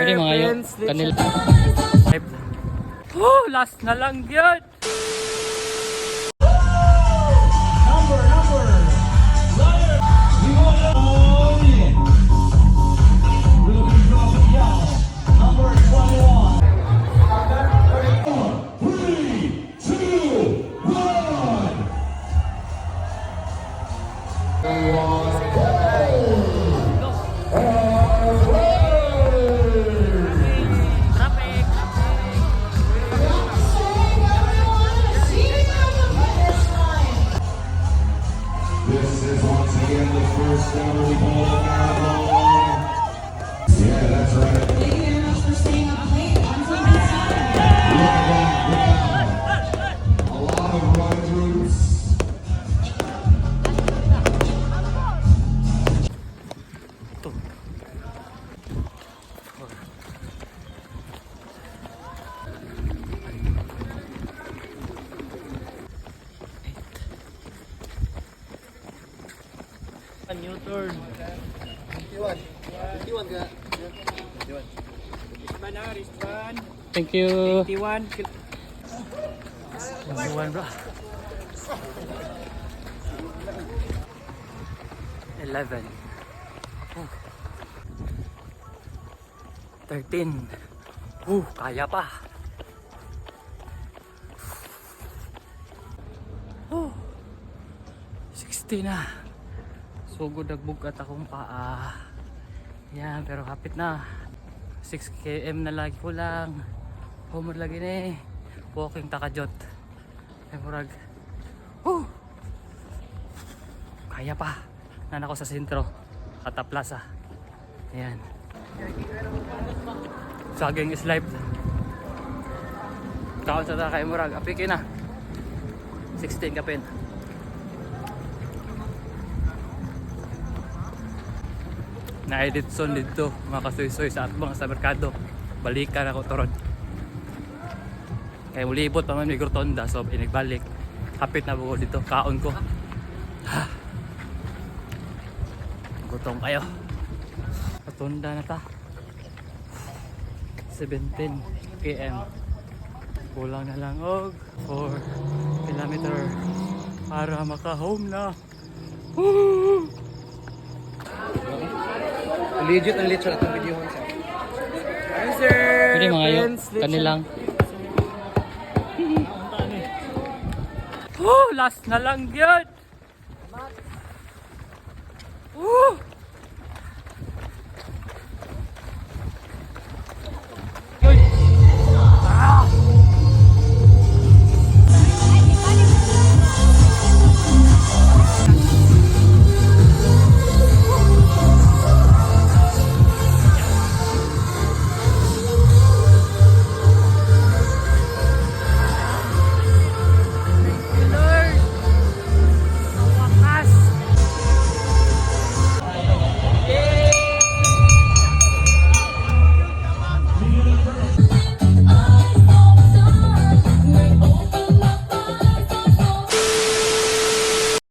Pwede mga yun. Kanil. Oh, last na lang yun. This is once again the first ever Ebola Marathon. Yeah, that's right. Thank you very much for staying up late. I'm so excited. Look at that crowd. A lot of run groups. New turn. 51 ka. 51. Thank you. 51. 21 bro. 11. 13. Kaya pa. 16 na. Sugod nagbugat akong paa. Yan, pero hapit na. 6 km na lagi ko lang. Homer lagi na eh. Walking takajot. Ay murag. Kaya pa. Nan ako sa sentro. Kata Plaza. Ayan. Saging is life. Kaon sa kay murag. Apikin na. 16 kapin. Na-edit son dito mga kasuy-suy sa atbang sa merkado. Balikan ako turon. Kaya mulibot pa man may grotonda, so inigbalik. Hapit na buko dito, kaon ko. Gutom kayo. Rotonda na ta. 17 km. Kulang na lang og 4 kilometer para maka-home na. Legit ang literal itong video ko. Hi sir! Pwede mga yun. Kanilang. Last na lang yun.